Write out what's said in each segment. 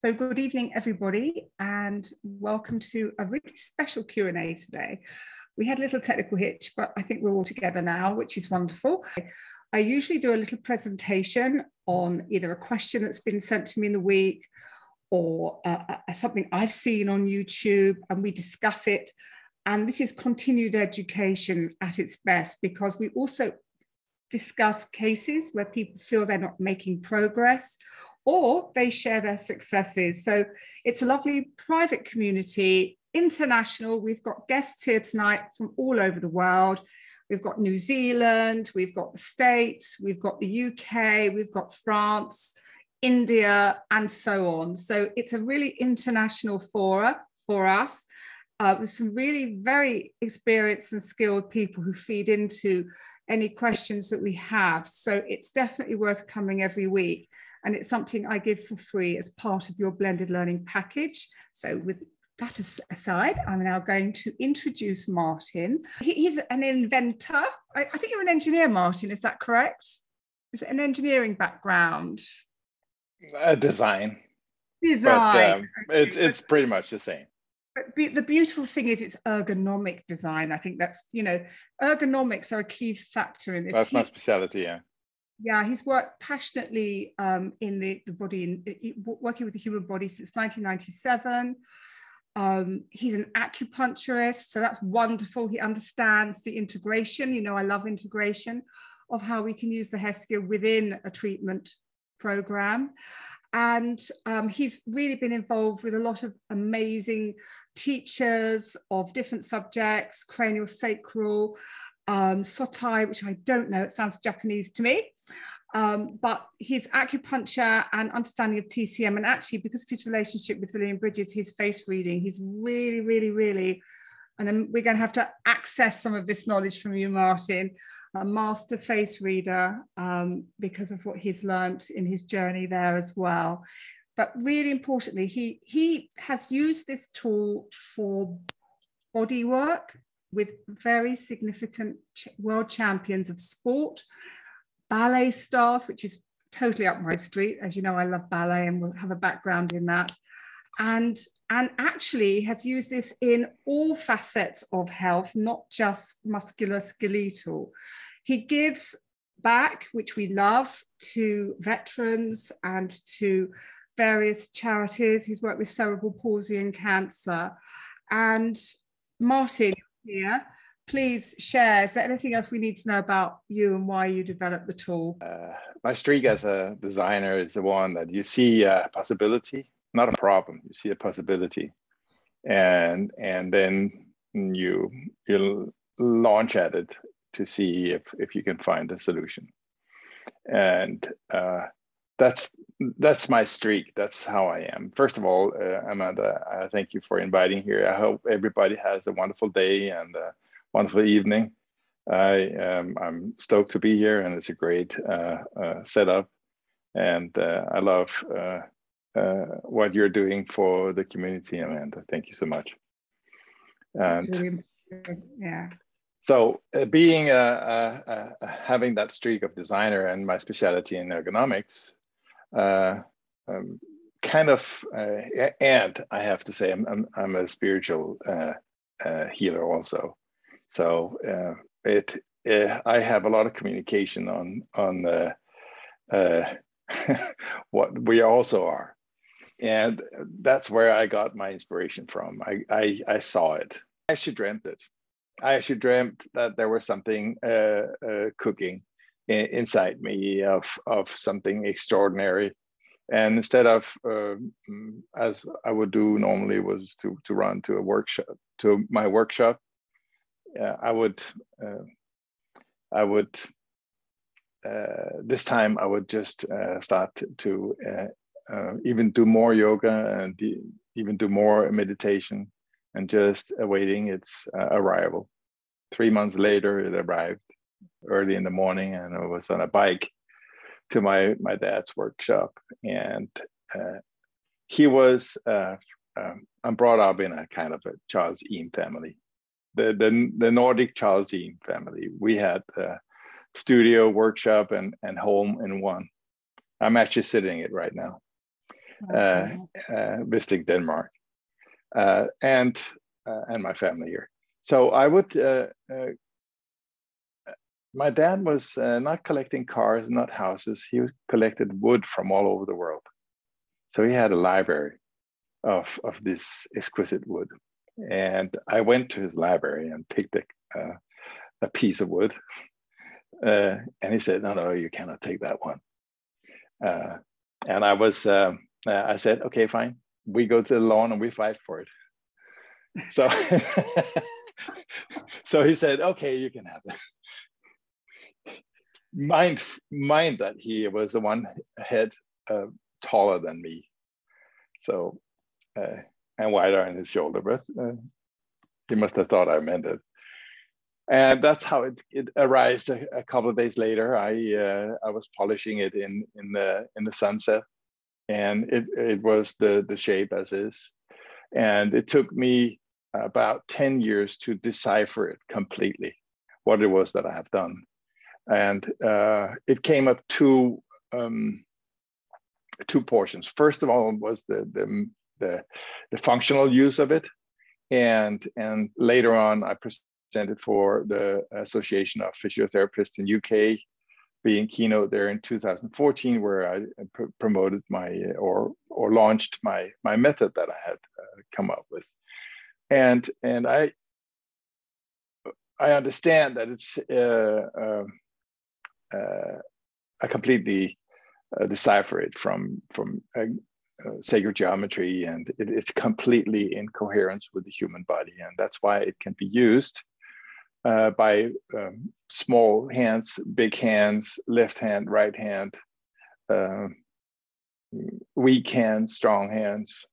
So good evening, everybody, and welcome to a really special Q&A today. We had a little technical hitch, but I think we're all together now, which is wonderful. I usually do a little presentation on either a question that's been sent to me in the week or something I've seen on YouTube, and we discuss it. And this is continued education at its best, because we also discuss cases where people feel they're not making progress, or they share their successes. So it's a lovely private community, international. We've got guests here tonight from all over the world. We've got New Zealand, we've got the States, we've got the UK, we've got France, India, and so on. So it's a really international forum for us, with some really very experienced and skilled people who feed into any questions that we have. So it's definitely worth coming every week. And it's something I give for free as part of your blended learning package. So with that aside, I'm now going to introduce Martin. He's an inventor. I think you're an engineer, Martin, is that correct? Is it an engineering background? Design. Design. But it's pretty much the same. But the beautiful thing is it's ergonomic design. I think that's, ergonomics are a key factor in this. That's my specialty, yeah. Yeah, he's worked passionately in the body, working with the human body since 1997. He's an acupuncturist, so that's wonderful. He understands the integration. I love integration of how we can use the Heskier within a treatment program. And he's really been involved with a lot of amazing teachers of different subjects, cranial sacral, sotai, which I don't know, it sounds Japanese to me. But his acupuncture and understanding of TCM, and actually because of his relationship with William Bridges, his face reading, he's really, and then we're going to have to access some of this knowledge from you, Martin, a master face reader, because of what he's learned in his journey there as well. But really importantly, he has used this tool for body work with very significant world champions of sport, ballet stars, which is totally up my street. As you know, I love ballet and will have a background in that. And actually has used this in all facets of health, not just musculoskeletal. He gives back, which we love, to veterans and to various charities. He's worked with cerebral palsy and cancer. And Martin, here, please share. Is there anything else we need to know about you and why you developed the tool? My streak as a designer is the one that you see a possibility, not a problem. You see a possibility, and then you launch at it to see if you can find a solution. And that's my streak. That's how I am. First of all, Amanda, I thank you for inviting here. I hope everybody has a wonderful day and a wonderful evening. I'm stoked to be here, and it's a great setup. And I love what you're doing for the community, Amanda. Thank you so much. And yeah. So being having that streak of designer and my specialty in ergonomics, and I have to say I'm a spiritual healer also. So I have a lot of communication on what we also are, and that's where I got my inspiration from. I saw it. I actually dreamt it. I actually dreamt that there was something cooking inside me of something extraordinary. And instead of, as I would do normally, was to run to a workshop, to my workshop, I would this time I would just start to even do more yoga and even do more meditation, and just awaiting its arrival. 3 months later, it arrived early in the morning, and I was on a bike to my dad's workshop. And he was, I'm brought up in a kind of a Charles Eames family, the Nordic Charles Eames family. We had studio, workshop, and home in one. I'm actually sitting it right now. visiting Denmark, and my family here. So I would. My dad was not collecting cars, not houses. He collected wood from all over the world. So he had a library of this exquisite wood. And I went to his library and picked a piece of wood. And he said, no, you cannot take that one. And I said, okay, fine. We go to the lawn and we fight for it. So, so he said, okay, you can have it. Mind that he was the one head taller than me. So, and wider on his shoulder, but he must have thought I meant it. And that's how it arose. A couple of days later, I was polishing it in the sunset, and it was the shape as is. And it took me about 10 years to decipher it completely, what it was that I have done. And it came of two portions. First of all was the functional use of it, and later on I presented for the Association of Physiotherapists in UK, being keynote there in 2014, where I promoted or launched my method that I had come up with, and I understand that it's I completely decipher it from sacred geometry, and it's completely in coherence with the human body, and that's why it can be used by small hands, big hands, left hand, right hand, weak hands, strong hands,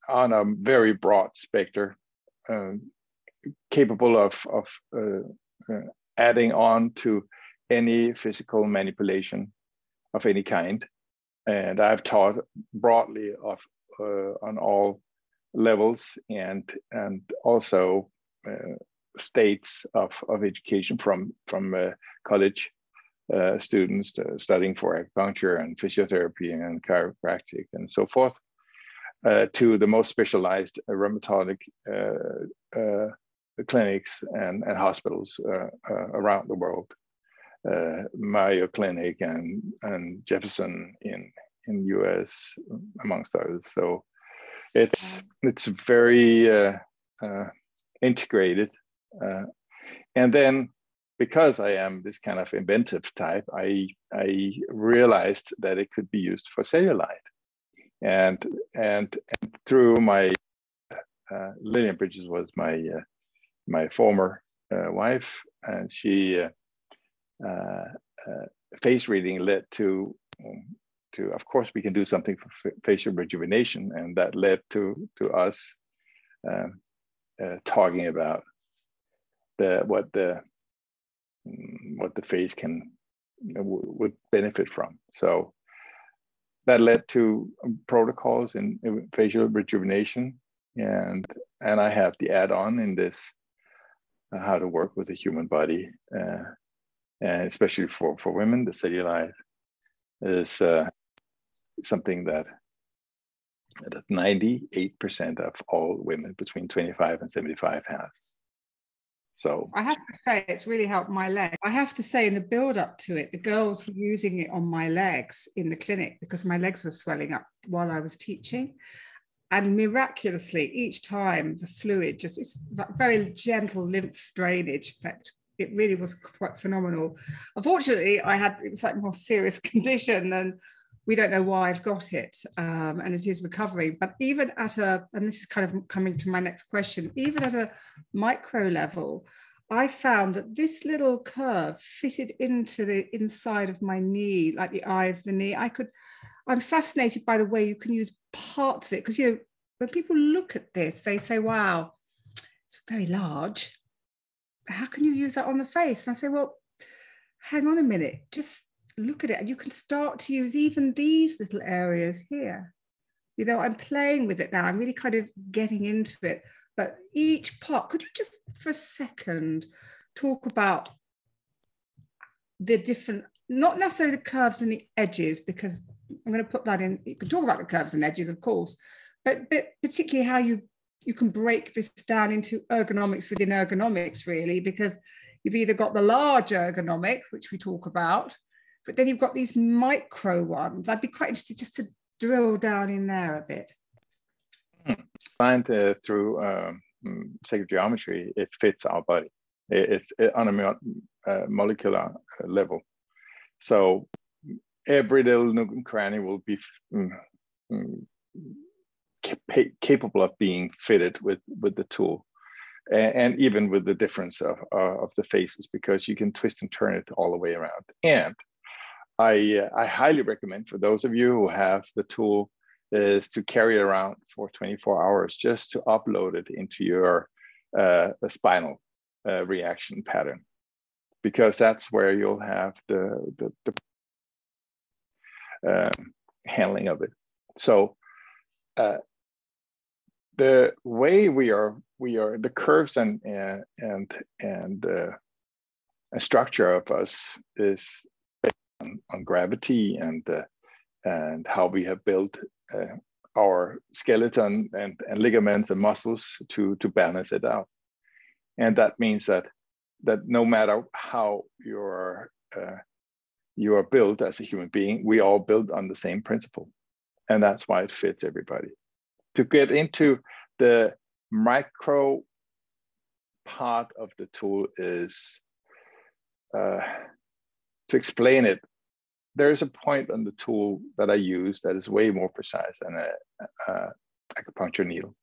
on a very broad spectrum, capable of adding on to any physical manipulation of any kind. And I've taught broadly on all levels and also states of education from college students studying for acupuncture and physiotherapy and chiropractic and so forth, to the most specialized rheumatologic clinics and hospitals around the world. Mayo Clinic and Jefferson in US, amongst others. So it's very integrated. And then because I am this kind of inventive type, I realized that it could be used for cellulite. And through my Lillian Bridges was my former wife, and she face reading led to of course we can do something for facial rejuvenation, and that led to us talking about what the face would benefit from. So that led to protocols in facial rejuvenation, and I have the add-on in this how to work with the human body, and especially for women. The cellulite is something that 98% of all women between 25 and 75 has. So I have to say it's really helped my leg. I have to say in the build up to it, the girls were using it on my legs in the clinic because my legs were swelling up while I was teaching. And miraculously, each time the fluid it's very gentle lymph drainage effect. It really was quite phenomenal. Unfortunately, it was like a more serious condition, and we don't know why I've got it, and it is recovering. But even and this is kind of coming to my next question, even at a micro level, I found that this little curve fitted into the inside of my knee, like the eye of the knee. I'm fascinated by the way you can use parts of it, because when people look at this, they say, wow, it's very large. How can you use that on the face? And I say, well, hang on a minute, just look at it. And you can start to use even these little areas here. I'm playing with it now. I'm really kind of getting into it. But each part, could you just for a second talk about the different, not necessarily the curves and the edges, because I'm going to put that in. You can talk about the curves and edges, of course, but particularly how you can break this down into ergonomics within ergonomics, really, because you've either got the large ergonomic, which we talk about, but then you've got these micro ones. I'd be quite interested just to drill down in there a bit. Find through sacred geometry, it fits our body. It's on a molecular level. So every little nook and cranny will be capable of being fitted with the tool, and even with the difference of the faces, because you can twist and turn it all the way around. And I highly recommend for those of you who have the tool is to carry it around for 24 hours just to upload it into your spinal reaction pattern, because that's where you'll have the handling of it. So the way we are the curves and structure of us is based on gravity and how we have built our skeleton and ligaments and muscles to balance it out. And that means that no matter how you are built as a human being, we all build on the same principle. And that's why it fits everybody. To get into the micro part of the tool is to explain it. There is a point on the tool that I use that is way more precise than a acupuncture needle.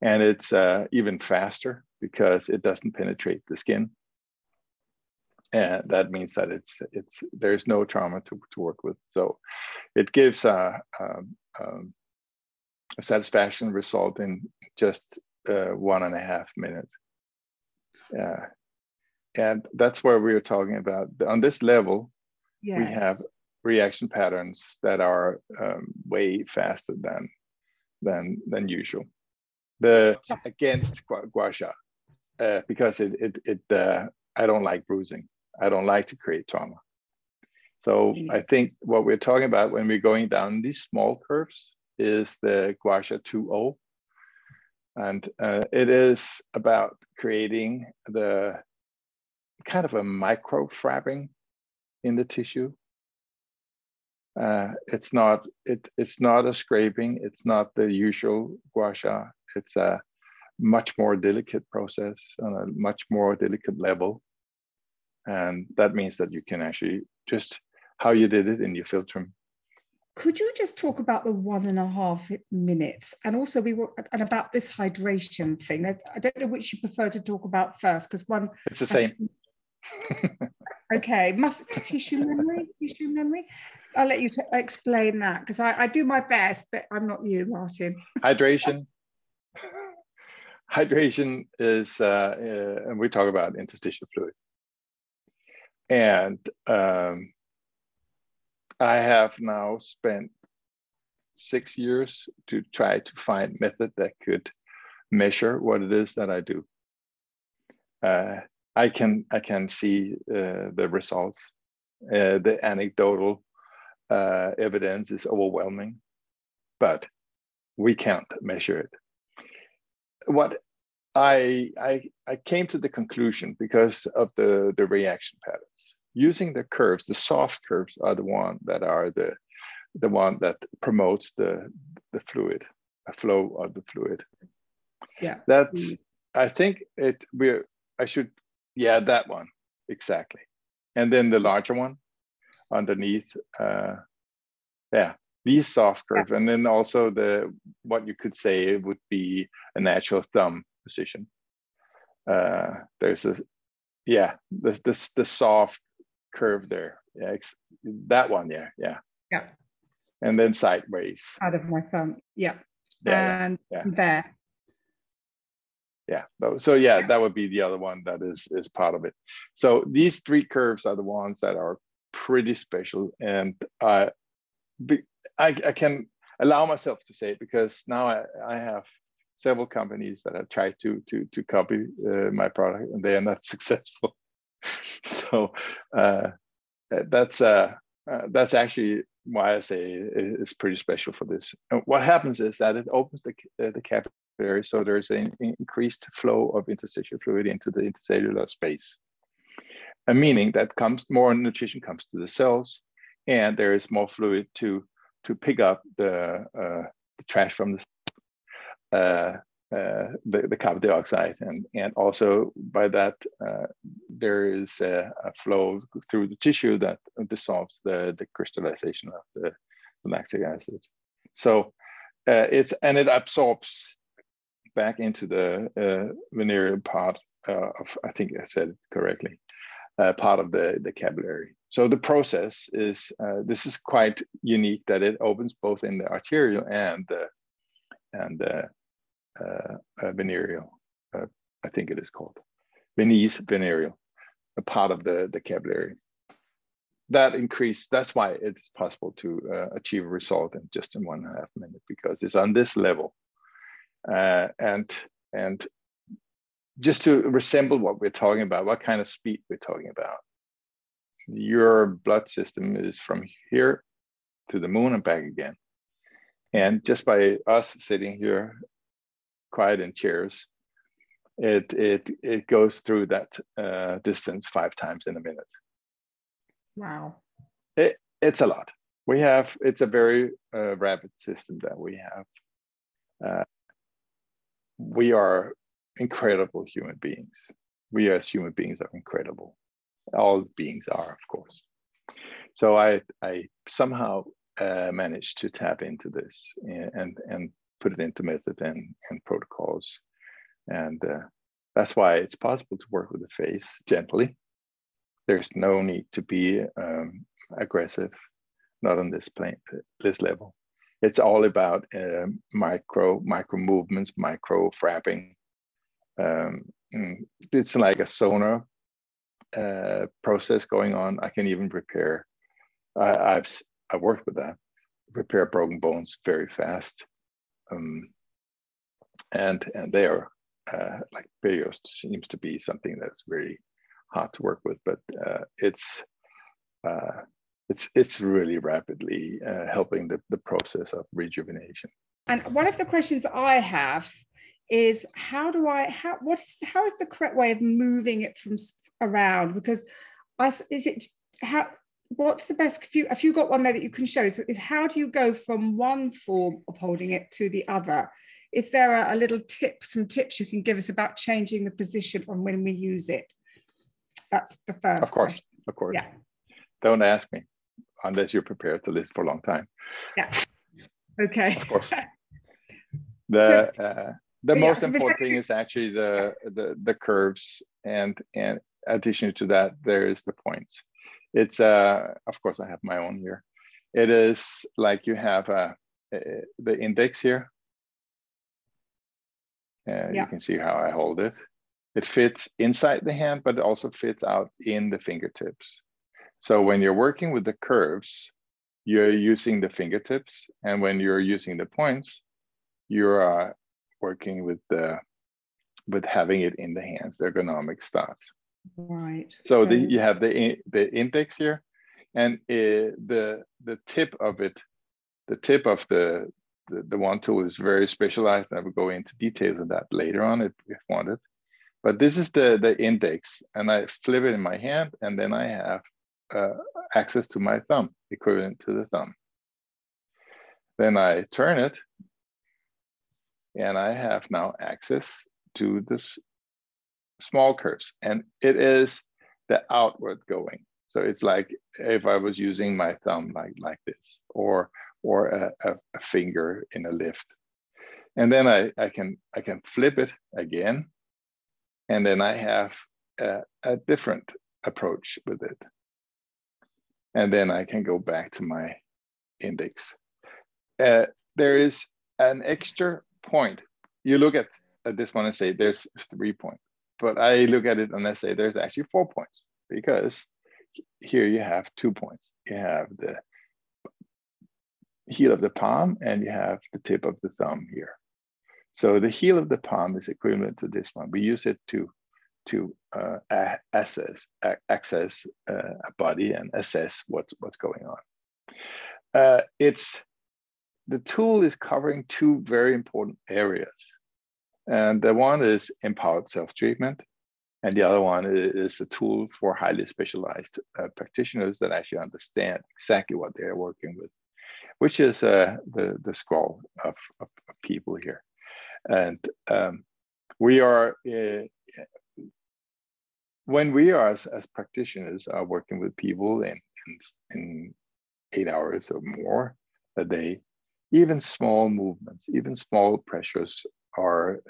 And it's even faster because it doesn't penetrate the skin. And that means that there's no trauma to work with. So it gives a satisfaction result in just 1.5 minutes. And that's where we are talking about. On this level, yes, we have reaction patterns that are way faster than usual. Against gua sha, because I don't like bruising. I don't like to create trauma. So I think what we're talking about when we're going down these small curves is the gua sha 2.0. And it is about creating the kind of a micro frapping in the tissue. It's not a scraping. It's not the usual gua sha. It's a much more delicate process on a much more delicate level. And that means that you can actually just how you did it in your filtrum. Could you just talk about the 1.5 minutes, and also and about this hydration thing? I don't know which you prefer to talk about first, because one. It's the same. Okay, tissue memory. I'll let you explain that, because I do my best, but I'm not you, Martin. Hydration. Hydration is, and we talk about interstitial fluid. And I have now spent 6 years to try to find method that could measure what it is that I do. I can see the results. The anecdotal evidence is overwhelming, but we can't measure it. What I came to the conclusion because of the reaction patterns. Using the curves, the soft curves are the one that promotes the fluid, a flow of the fluid. Yeah. That's I think that one exactly. And then the larger one underneath, these soft curves, and then also what you could say would be a natural thumb position. There's the soft curve there. Yeah, that one. Yeah. And then sideways. Out of my thumb. Yeah. And there. Yeah. So that would be the other one that is part of it. So these 3 curves are the ones that are pretty special, and I can allow myself to say it because now I have several companies that have tried to copy my product, and they are not successful. So that's actually why I say it's pretty special for this. And what happens is that it opens the capillary, so there's an increased flow of interstitial fluid into the intercellular space, meaning that more nutrition comes to the cells, and there is more fluid to pick up the trash from the carbon dioxide, and also by that there is a flow through the tissue that dissolves the crystallization of the lactic acid. So it absorbs back into the venereal part of, I think I said it correctly, part of the capillary. So the process is, this is quite unique, that it opens both in the arterial and the venereal, I think it is called, venous venereal, a part of the capillary. That's why it's possible to achieve a result in just in 1.5 minutes, because it's on this level. And just to resemble what we're talking about, what kind of speed we're talking about. Your blood system is from here to the moon and back again. And just by us sitting here quiet in chairs, it goes through that distance 5 times in a minute. Wow. It's a lot. It's a very rapid system that we have. We are incredible human beings. We as human beings are incredible. All beings are, of course. So I somehow managed to tap into this and put it into method and protocols. And that's why it's possible to work with the face gently. There's no need to be aggressive, not on this level. It's all about micro movements, micro frapping. It's like a sonar process going on. I can even repair. I've worked with that. Repair broken bones very fast, and they are like perios seems to be something that's very hard to work with, but it's really rapidly helping the process of rejuvenation. And one of the questions I have is how is the correct way of moving it from around? Because what's the best, if you got one there that you can show, so is how do you go from one form of holding it to the other? Is there a little some tips you can give us about changing the position on when we use it? That's the first question. Of course. Yeah. Don't ask me unless you're prepared to listen for a long time. Yeah. Okay. Of course. The most important thing is actually the curves, and addition to that, there is the points. It's of course I have my own here. It is like you have the index here. You can see how I hold it. It fits inside the hand, but it also fits out in the fingertips. So when you're working with the curves, you're using the fingertips, and when you're using the points, you're working with having it in the hands. The ergonomic starts. Right. So you have the index here, and the tip of it, the tip of the one tool is very specialized. I will go into details of that later on if wanted. But this is the index, and I flip it in my hand, and then I have access to my thumb, equivalent to the thumb. Then I turn it, and I have now access to this small curves, and it is the outward going. So it's like if I was using my thumb like this, or a finger in a lift. And then I can flip it again, and then I have a different approach with it. And then I can go back to my index. There is an extra point. You look at this one and say there's 3 points, but I look at it and I say there's actually 4 points, because here you have 2 points. You have the heel of the palm, and you have the tip of the thumb here. So the heel of the palm is equivalent to this one. We use it to access a body and assess what's going on. the tool is covering two very important areas. And the one is empowered self-treatment, and the other one is a tool for highly specialized practitioners that actually understand exactly what they're working with, which is the scroll of people here. And we are, when we are as practitioners are working with people in 8 hours or more a day, even small movements, even small pressures are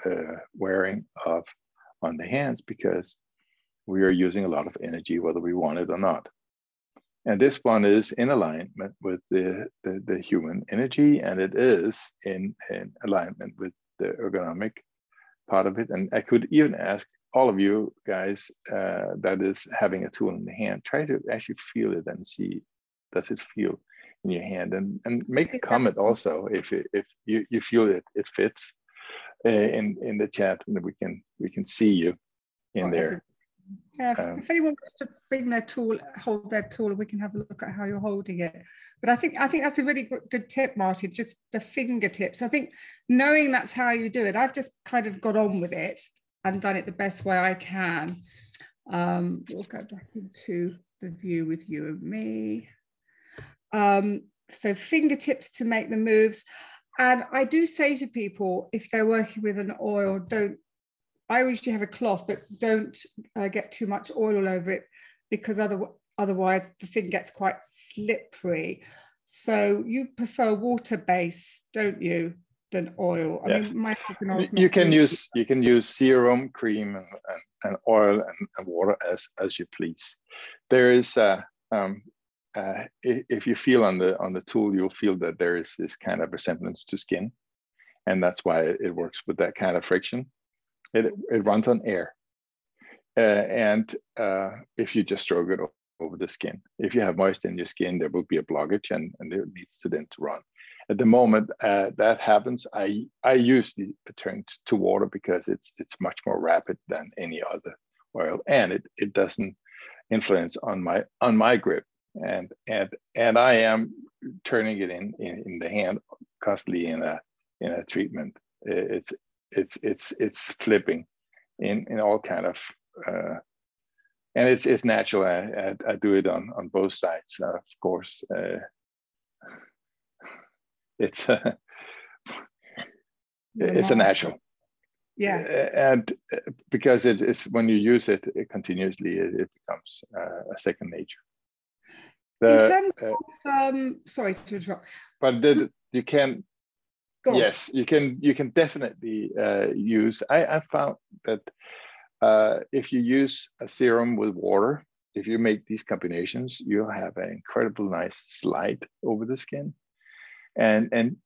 wearing off on the hands because we are using a lot of energy, whether we want it or not. And this one is in alignment with the human energy, and it is in alignment with the ergonomic part of it. And I could even ask all of you guys that is having a tool in the hand, try to actually feel it and see, does it feel in your hand? And make a comment also if you feel it fits in the chat, and we can see you in there. Yeah, if anyone wants to bring their tool, hold their tool, we can have a look at how you're holding it. But I think that's a really good tip, Martin, just the fingertips. I think knowing that's how you do it, I've just kind of got on with it and done it the best way I can. We'll go back into the view with you and me. So fingertips to make the moves. And I do say to people, if they're working with an oil, I usually have a cloth, but don't get too much oil all over it, because otherwise the thing gets quite slippery. So you prefer water-based, don't you, than oil? Yes. I mean, my you can use serum, cream, and oil and water as you please. There is if you feel on the tool, you'll feel that there is this kind of resemblance to skin, and that's why it works with that kind of friction. It runs on air, and if you just stroke it over the skin, if you have moisture in your skin, there will be a blockage, and it needs to then to run. At the moment that happens, I usually turn to water because it's much more rapid than any other oil, and it doesn't influence on my grip, and I am turning it in the hand constantly in a treatment. It's flipping in all kind of and it's natural. I do it on both sides, of course. It's a natural, yes, and because it's when you use it continuously, it becomes a second nature. In terms of sorry to interrupt, but you can. Yes, you can definitely use. I found that if you use a serum with water, if you make these combinations, you'll have an incredible nice slide over the skin, and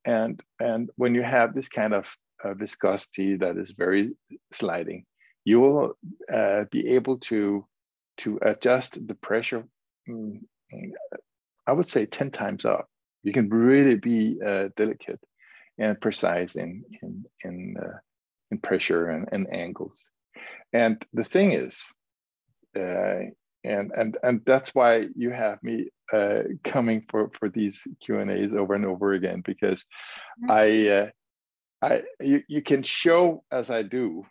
when you have this kind of viscosity that is very sliding, you will be able to adjust the pressure. I would say 10 times up. You can really be delicate and precise in pressure and angles. And the thing is, and that's why you have me coming for these Q&As over and over again, because you can show as I do,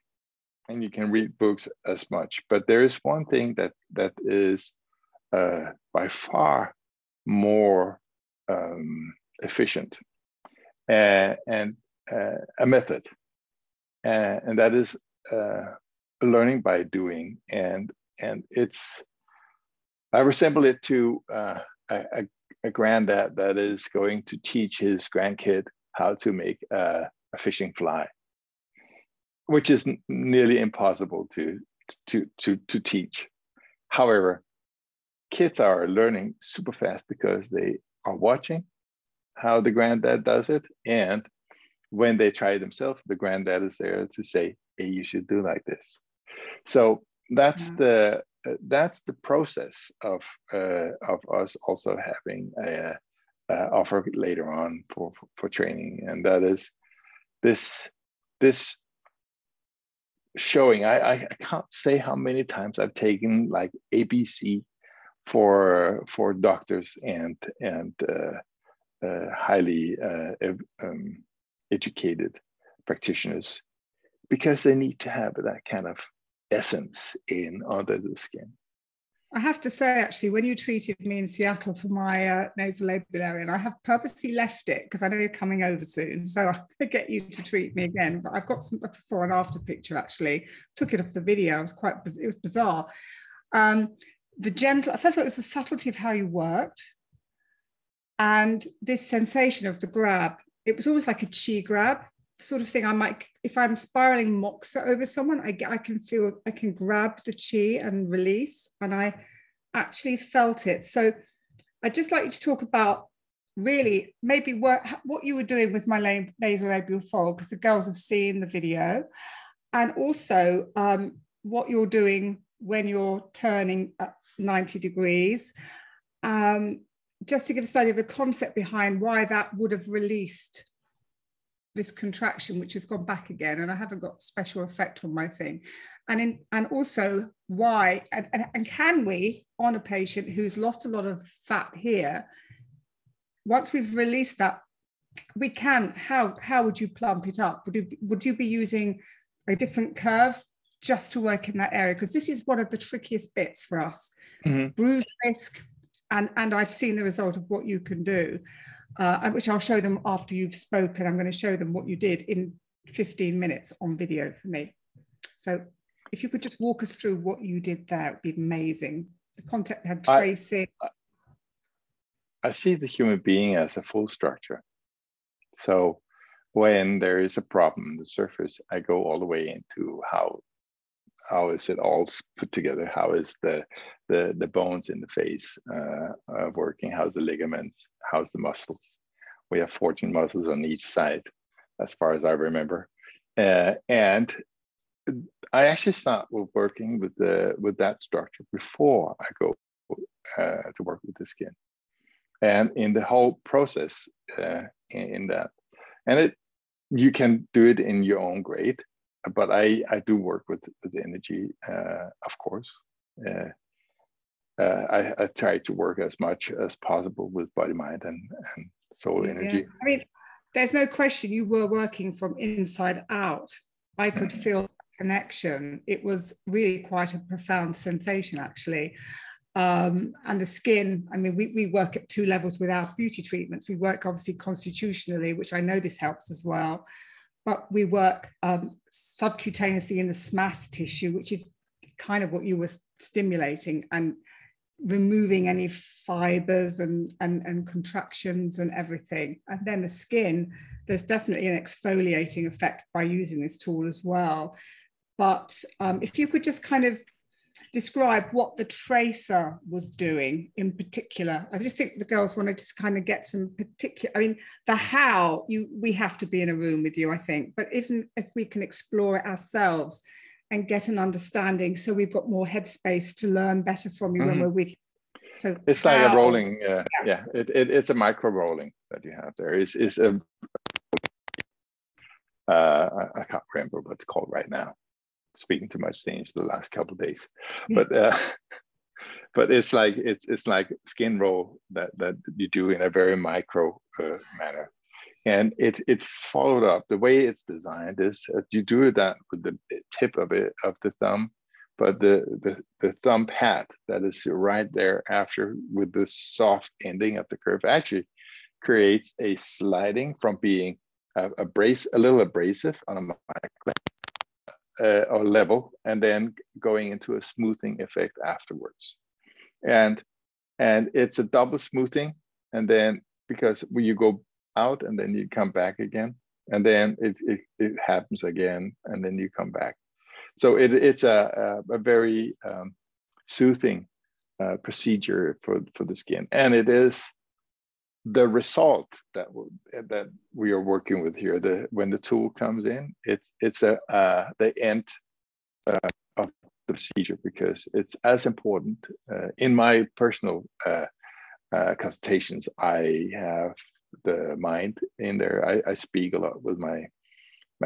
and you can read books as much, but there is one thing that is by far more efficient and a method, and that is learning by doing, and I resemble it to a granddad that is going to teach his grandkid how to make a fishing fly, which is nearly impossible to teach. However, kids are learning super fast because they are watching how the granddad does it, and when they try it themselves, the granddad is there to say, hey, you should do like this. So that's the process of us also having a offer later on for training, and that is this showing. I can't say how many times I've taken like ABC for doctors and highly educated practitioners, because they need to have that kind of essence in under the skin. I have to say, actually, when you treated me in Seattle for my nasolabial area, and I have purposely left it because I know you're coming over soon, so I'm going to get you to treat me again. But I've got some before and after picture, actually. Took it off the video. It was bizarre. The gentle, first of all, it was the subtlety of how you worked, and this sensation of the grab. It was almost like a chi grab, the sort of thing I might, if I'm spiraling moxa over someone, I can feel, I can grab the chi and release, and I actually felt it. So I'd just like you to talk about really maybe what you were doing with my nasolabial fold, because the girls have seen the video, and also what you're doing when you're turning at 90 degrees, just to give a study of the concept behind why that would have released this contraction, which has gone back again, and I haven't got special effect on my thing, and also why, and can we, on a patient who's lost a lot of fat here, once we've released that, we can, how would you plump it up? Would you be using a different curve just to work in that area? Because this is one of the trickiest bits for us. Bruise risk, and I've seen the result of what you can do, which I'll show them after you've spoken. I'm going to show them what you did in 15 minutes on video for me. So if you could just walk us through what you did there, it would be amazing. The contact had tracing. I see the human being as a full structure. So when there is a problem on the surface, I go all the way into how is it all put together? How is the bones in the face working? How's the ligaments? How's the muscles? We have 14 muscles on each side, as far as I remember. And I actually start with working with that structure before I go to work with the skin. And in the whole process in that, and you can do it in your own grade. But I do work with the energy, of course. I try to work as much as possible with body, mind, and soul energy. I mean, there's no question you were working from inside out. I could feel the connection. It was really quite a profound sensation, actually. And the skin, I mean, we work at 2 levels with our beauty treatments. We work obviously constitutionally, which I know this helps as well. But we work subcutaneously in the SMAS tissue, which is kind of what you were stimulating, and removing any fibers and contractions and everything. And then the skin, there's definitely an exfoliating effect by using this tool as well. But if you could just kind of describe what the tracer was doing in particular. I just think the girls want to just kind of get some particular, I mean, the how, we have to be in a room with you, I think, but even if we can explore it ourselves and get an understanding, so we've got more headspace to learn better from you when we're with you. So it's like a rolling, it's a micro rolling that you have there. I can't remember what it's called right now. Speaking too much Danish the last couple of days, but it's like skin roll that you do in a very micro manner, and it followed up. The way it's designed is you do that with the tip of the thumb, but the thumb pad that is right there after with the soft ending of the curve actually creates a sliding from being a little abrasive on a micro or level, and then going into a smoothing effect afterwards. And it's a double smoothing, and then because when you go out and then you come back again, and then it happens again, and then you come back. So it's a very soothing procedure for the skin, and it is the result that we are working with here. When the tool comes in, it's the end of the procedure, because it's as important. In my personal consultations, I have the mind in there. I speak a lot with my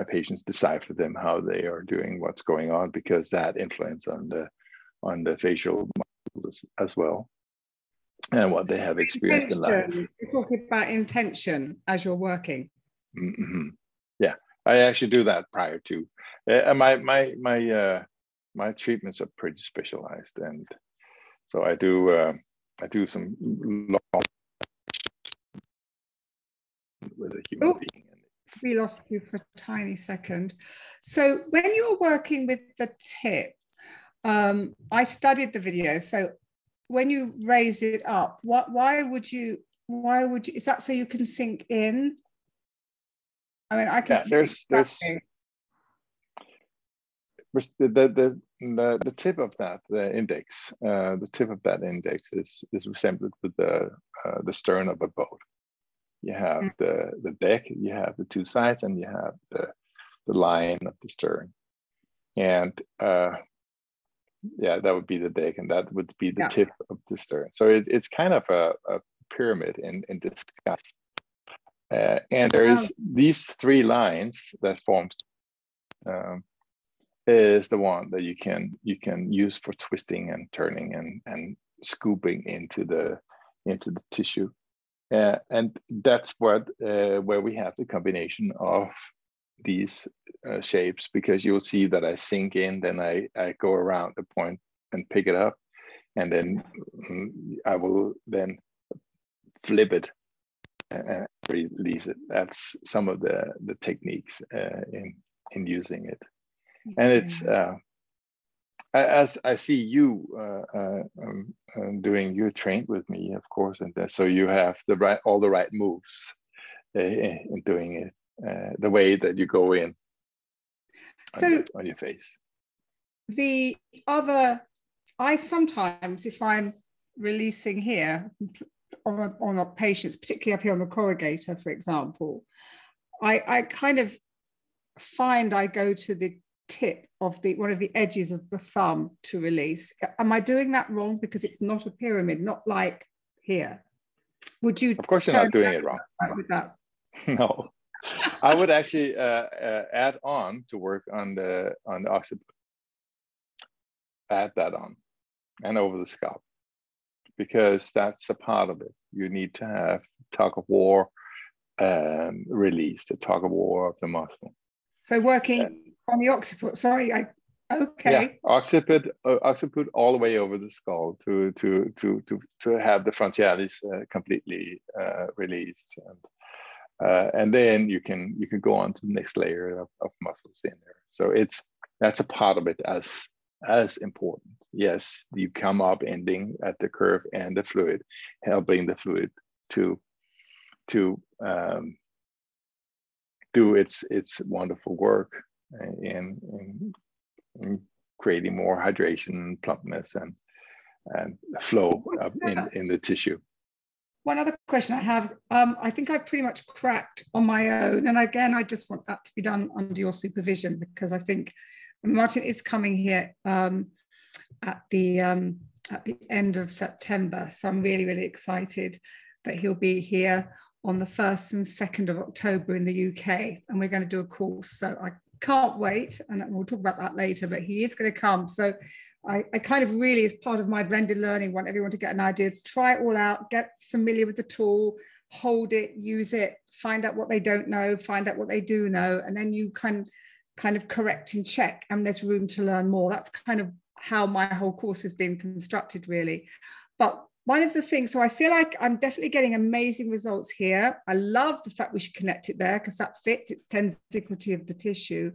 patients, decipher them how they are doing, what's going on, because that influence on the facial muscles as well. and what they have experienced in life. You're talking about intention as you're working. Mm-hmm. Yeah, I actually do that prior to. My treatments are pretty specialized, and so I do some long with a human being. We lost you for a tiny second. So when you're working with the tip, I studied the video. So when you raise it up, why would you, is that so you can sink in? I mean, I can. Yeah, there's the tip of that, the index, the tip of that index is resembled with the stern of a boat. You have the deck, you have the two sides, and you have the line of the stern. And yeah, that would be the deck, and that would be the tip of the stern. So it's kind of a pyramid in disguise. And there is these three lines that forms is the one that you can use for twisting and turning and scooping into the tissue. And that's what where we have the combination of these shapes, because you'll see that I sink in, then I go around the point and pick it up, and then I will then flip it and release it. That's some of the techniques in using it. And it's as I see you doing, you trained with me, of course, and so you have all the right moves in doing it. The way that you go in on your face. The other, I sometimes, if I'm releasing here on a patient, particularly up here on the corrugator, for example, I kind of find I go to the tip of one of the edges of the thumb to release. Am I doing that wrong? Because it's not a pyramid, not like here. Would you? Of course, you're not doing it wrong. With that? No. I would actually add on to work on the occiput. Add that on and over the scalp, because that's a part of it. You need to have tug of war release, the tug of war of the muscle. So working on the occiput. Sorry, okay. Yeah, occiput all the way over the skull to have the frontialis completely released. And then you can go on to the next layer of muscles in there. So that's a part of it as important. Yes, you come up ending at the curve and the fluid, helping the fluid to do its wonderful work in creating more hydration, plumpness, and flow in the tissue. One other question I have, I think I pretty much cracked on my own. And again, I just want that to be done under your supervision, because I think Martin is coming here at the end of September. So I'm really, really excited that he'll be here on the 1st and 2nd of October in the UK. And we're going to do a course. So I can't wait. And we'll talk about that later, but he is going to come. So I kind of really, as part of my blended learning, want everyone to get an idea, try it all out, get familiar with the tool, hold it, use it, find out what they don't know, find out what they do know, and then you kind of correct and check, and there's room to learn more. That's kind of how my whole course has been constructed, really. But one of the things, so I feel like I'm definitely getting amazing results here. I love the fact we should connect it there, because that fits, it's tensiquity of the tissue.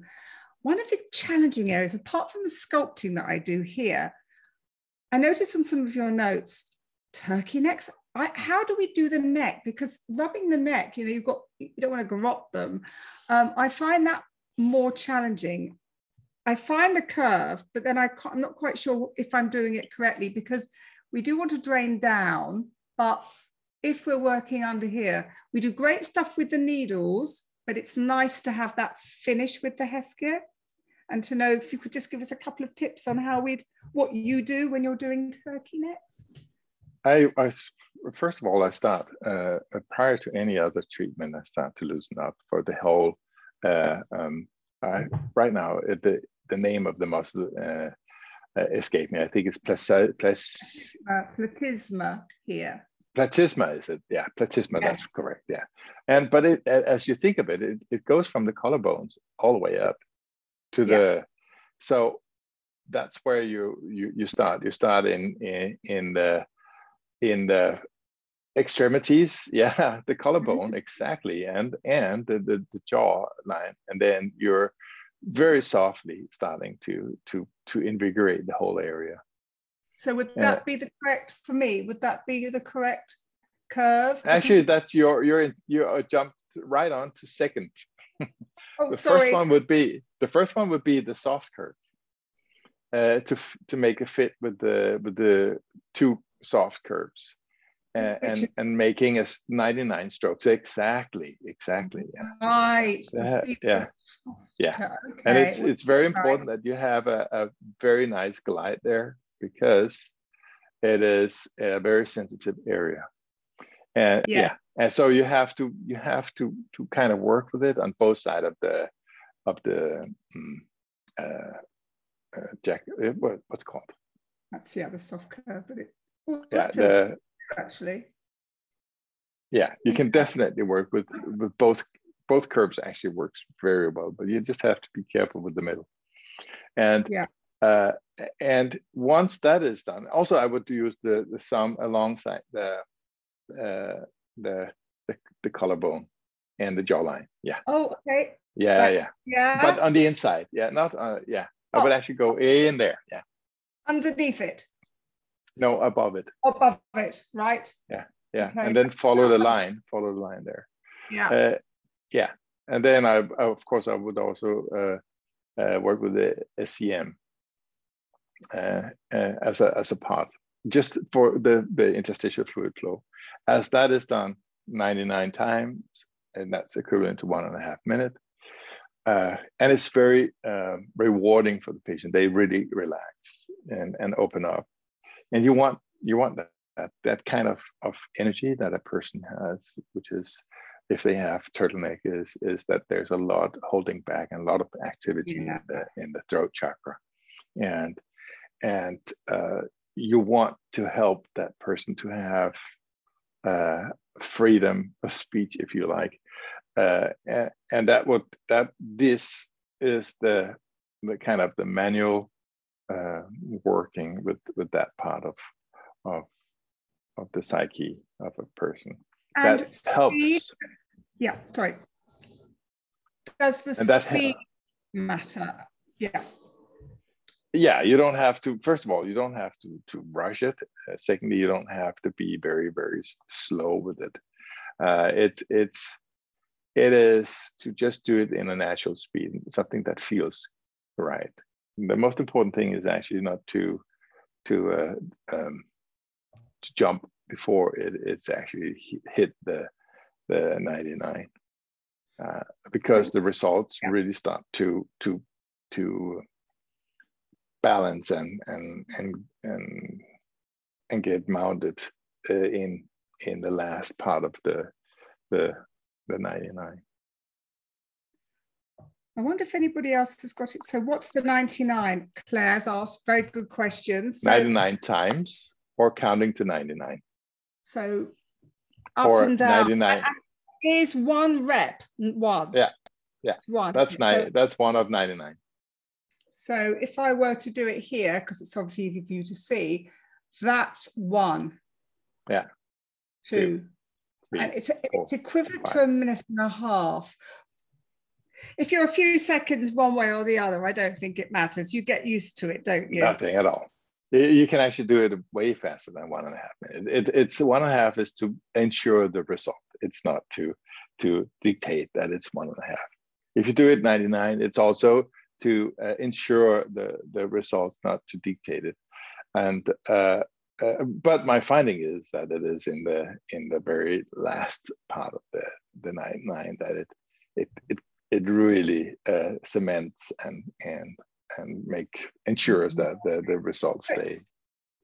One of the challenging areas, apart from the sculpting that I do here, I noticed on some of your notes, turkey necks. How do we do the neck? Because rubbing the neck, you don't want to garrot them. I find that more challenging. I find the curve, but then I'm not quite sure if I'm doing it correctly, because we do want to drain down, but if we're working under here, we do great stuff with the needles, but it's nice to have that finish with the Heskier. And to know if you could just give us a couple of tips on what you do when you're doing turkey necks. I first of all, I start prior to any other treatment, I start to loosen up for the whole. Right now, the name of the muscle escaped me. I think it's platysma here. platysma is it? Yeah, platysma. Yes. That's correct. Yeah, but as you think of it, it goes from the collarbones all the way up to the. So that's where you start. You start in the extremities. Yeah, the collarbone exactly, and the jaw line, and then you're very softly starting to invigorate the whole area. So would that be the correct, for me, would that be the correct curve? Actually, that's you jumped right on to second. Oh, the sorry. first one would be the soft curve, to make a fit with the two soft curves, and making a 99 strokes. Exactly. Yeah. Right. Yeah. Okay. And it's very important that you have a very nice glide there, because it is a very sensitive area. And and so you have to kind of work with it on both sides of the what's called? That's the soft curve, but it actually. Yeah, you can definitely work with both curves. Actually works very well, but you just have to be careful with the middle. And and once that is done, also I would use the thumb alongside the collarbone and the jawline. Yeah. Oh, okay. Yeah. But on the inside, not I would actually go in there. Yeah. Underneath it. No, above it. Above it, right? Yeah. Okay. And then follow the line there. Yeah. And then I of course I would also work with the SCM as a part, just for the interstitial fluid flow. As that is done 99 times, and that's equivalent to 1.5 minutes. And it's very rewarding for the patient. They really relax and open up. And you want that kind of energy that a person has, which is, if they have turtleneck, is that there's a lot holding back and a lot of activity in the throat chakra. And you want to help that person to have freedom of speech, if you like, and this is the kind of the manual working with that part of the psyche of a person. And that helps. Yeah, sorry. Does the speed matter? Yeah, you don't have to. First of all, you don't have to rush it. Secondly, you don't have to be very, very slow with it. It is to just do it in a natural speed, something that feels right. The most important thing is actually not to jump before it's actually hit the 99, because the results really start to balance and get mounted in the last part of the 99. I wonder if anybody else has got it. So what's the 99? Claire's asked very good questions. So, 99 times, or counting to 99. So up and down. 99 is one rep. One. Yeah. It's one. That's one of 99. So if I were to do it here, because it's obviously easy for you to see, that's 1. Yeah. 2. 3, and it's equivalent 5. To 1.5 minutes. If you're a few seconds one way or the other, I don't think it matters. You get used to it, don't you? Nothing at all. You can actually do it way faster than 1.5 minutes. It's 1.5 is to ensure the result. It's not to dictate that it's 1.5. If you do it 99, it's also to ensure the results, not to dictate it. And but my finding is that it is in the very last part of the 99 that it really cements and ensures that the results stay.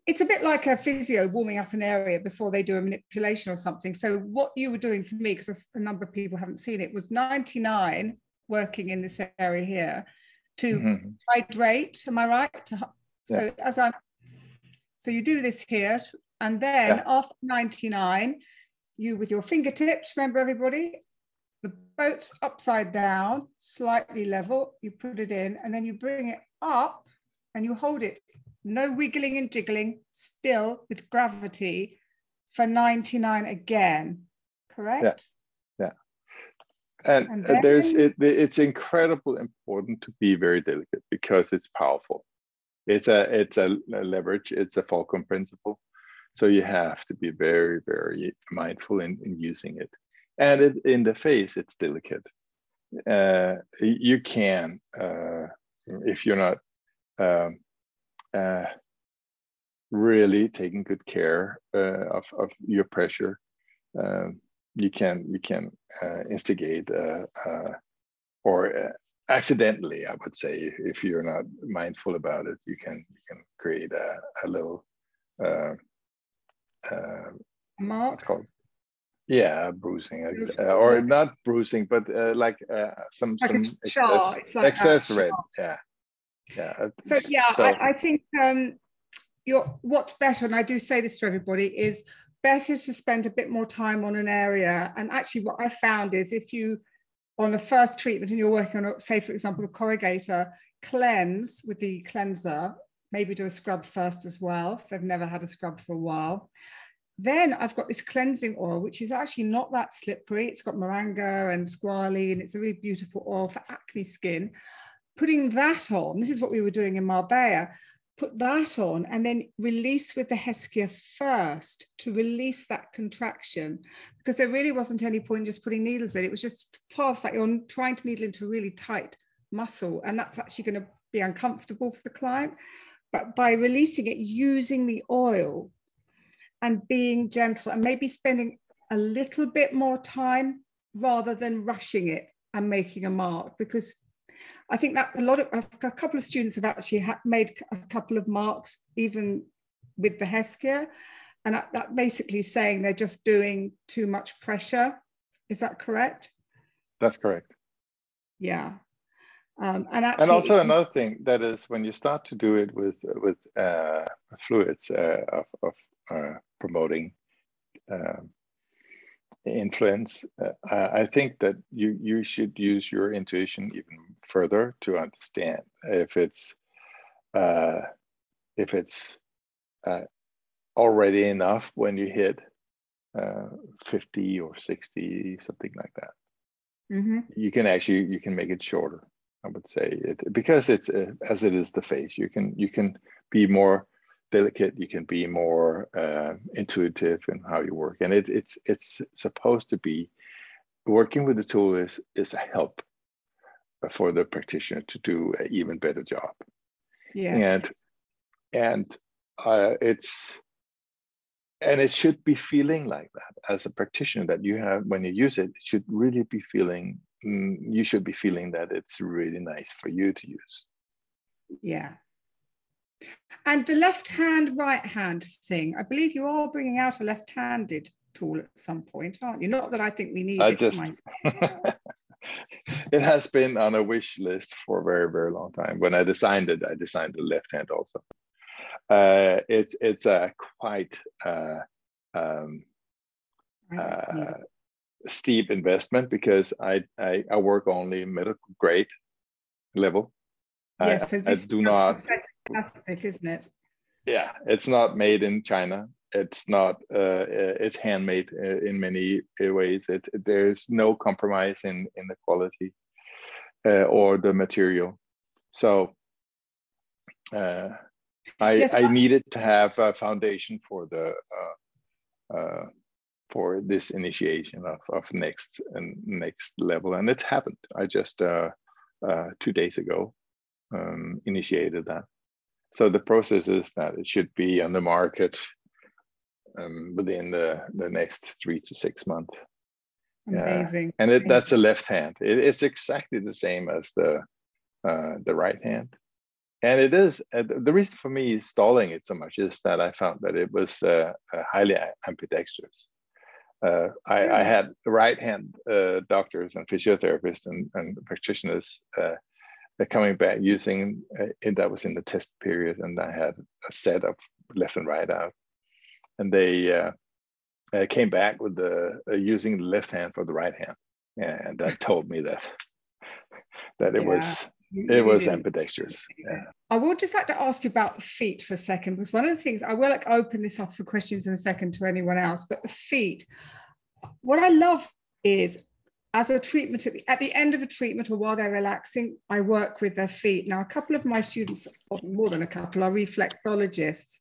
It's a bit like a physio warming up an area before they do a manipulation or something. So what you were doing for me, because a number of people haven't seen it, was 99 working in this area here to hydrate. Am I right? So you do this here, and then after 99, you with your fingertips, remember everybody, the boat's upside down, slightly level, you put it in, and then you bring it up and you hold it. No wiggling and jiggling, still with gravity for 99 again, correct? Yeah. And then, it's incredibly important to be very delicate because it's powerful. It's a leverage, it's a Fulcrum principle. So you have to be very, very mindful in using it. And in the face, it's delicate. You can, if you're not really taking good care of your pressure, you can instigate or accidentally, I would say, if you're not mindful about it, you can create a little mark. What's called? Yeah, bruising, or not bruising, but like some excess red. Yeah. So I think what's better, and I do say this to everybody, is better to spend a bit more time on an area. And actually, what I found is if you, on a first treatment, and you're working on, say, for example, a corrugator, cleanse with the cleanser, maybe do a scrub first as well, if they've never had a scrub for a while. Then I've got this cleansing oil, which is actually not that slippery. It's got moringa and squalene, and it's a really beautiful oil for acne skin. Putting that on, this is what we were doing in Marbella, put that on and then release with the Heskier first to release that contraction, because there really wasn't any point just putting needles in. It was just part of that you're trying to needle into a really tight muscle, and that's actually going to be uncomfortable for the client. But by releasing it, using the oil and being gentle and maybe spending a little bit more time rather than rushing it and making a mark, because I think that a couple of students have actually made a couple of marks even with the Heskier, and that basically saying they're just doing too much pressure. Is that correct? That's correct. Yeah. And also another thing that is, when you start to do it with fluids of promoting influence, I think that you should use your intuition even further to understand if it's already enough when you hit 50 or 60, something like that. Mm-hmm. You can make it shorter, I would say, because it's as it is the face. You can be more delicate, you can be more intuitive in how you work, and it's supposed to be, working with the tool is a help for the practitioner to do an even better job. Yeah. And it should be feeling like that as a practitioner, that you have, when you use it, it should really be feeling, you should be feeling that it's really nice for you to use. Yeah. And the left hand, right hand thing, I believe you are bringing out a left-handed tool at some point, aren't you? Not that I think we need it myself. It has been on a wish list for a very, very long time. When I designed it, I designed the left hand also. It's a quite steep investment, because I work only medical grade level. Yes, so this I do not. Plastic, isn't it? Yeah, it's not made in China. It's not. It's handmade in many ways. There's no compromise in the quality or the material. So I needed to have a foundation for the for this initiation of next level, and it's happened. I just 2 days ago initiated that. So the process is that it should be on the market within the next 3 to 6 months. Amazing. And that's a left hand. It's exactly the same as the right hand. And it is, the reason for me installing it so much is that I found that it was highly ambidextrous. I had right hand doctors and physiotherapists and practitioners coming back using it. That was in the test period, and I had a set of left and right out. And they came back with using the left hand for the right hand, and that told me that it was ambidextrous. Yeah. I would just like to ask you about the feet for a second, because one of the things, I will open this up for questions in a second to anyone else, but the feet, what I love is, as a treatment, at the end of a treatment or while they're relaxing, I work with their feet. Now, a couple of my students, or more than a couple, are reflexologists.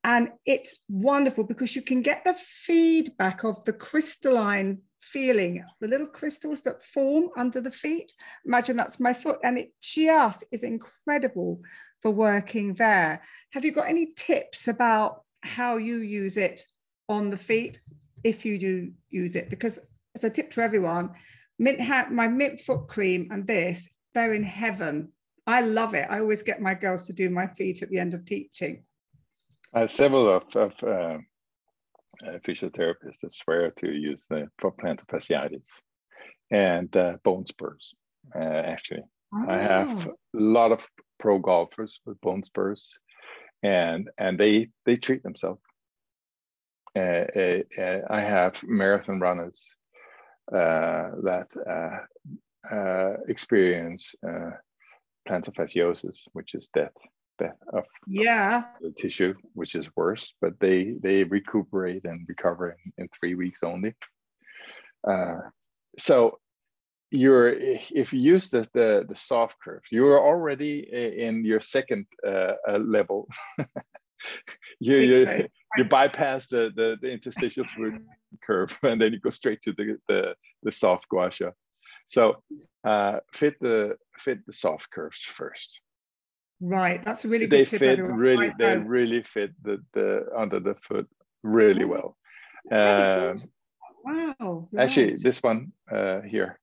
And it's wonderful because you can get the feedback of the crystalline feeling, the little crystals that form under the feet. Imagine that's my foot. And it just is incredible for working there. Have you got any tips about how you use it on the feet, if you do use it? Because as a tip to everyone, my mint foot cream and this, they're in heaven. I love it. I always get my girls to do my feet at the end of teaching. Several of physiotherapists that swear to use the for plantar fasciitis and bone spurs. Actually, I have a lot of pro golfers with bone spurs, and they treat themselves. I have marathon runners that experience plantar fasciosis, which is death of the tissue, which is worse, but they recuperate and recover in 3 weeks only. So if you use the soft curves, you're already in your second level. you bypass the interstitial fluid curve, and then you go straight to the soft gua sha. So fit the soft curves first. Right, that's a really good tip. They really fit the under the foot really well. Wow. Actually, right. this one here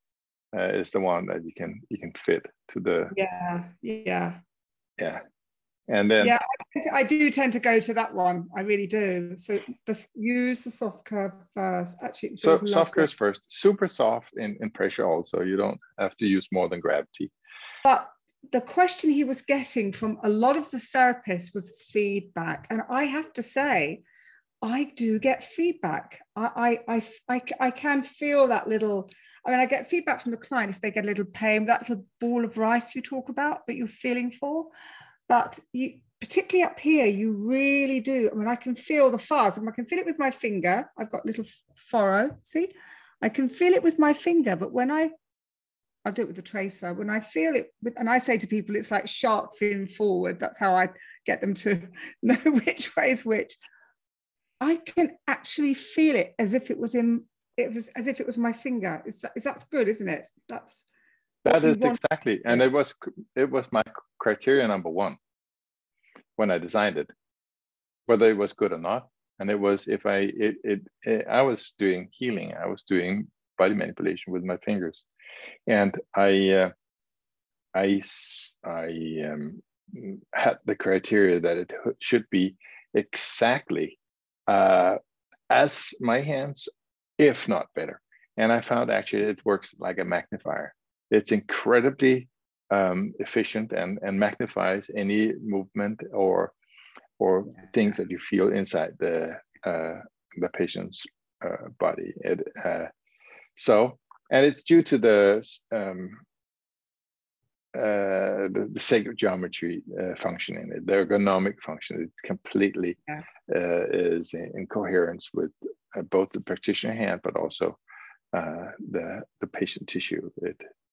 is the one that you can fit to the yeah. And then I do tend to go to that one. I really do. So use the soft curve first. Actually, so soft curves first. Super soft in pressure also. You don't have to use more than gravity. But the question he was getting from a lot of the therapists was feedback. And I have to say, I do get feedback. I can feel that little, I get feedback from the client if they get a little pain, that little ball of rice you talk about that you're feeling for. But you, particularly up here, you really do. I can feel the fuzz, and I can feel it with my finger. I've got a little furrow, see? I can feel it with my finger, but when I'll do it with the tracer. When I feel it, and I say to people, it's like shark fin forward. That's how I get them to know which way is which. I can actually feel it as if it was my finger. That's good, isn't it? That is exactly, and it was my criteria number one when I designed it, whether it was good or not. And it was I was doing healing, I was doing body manipulation with my fingers, and I had the criteria that it should be exactly as my hands, if not better. And I found actually it works like a magnifier. It's incredibly efficient and magnifies any movement or things that you feel inside the patient's body. And it's due to the sacred geometry function in it, the ergonomic function. It completely is in coherence with both the practitioner hand, but also the patient tissue.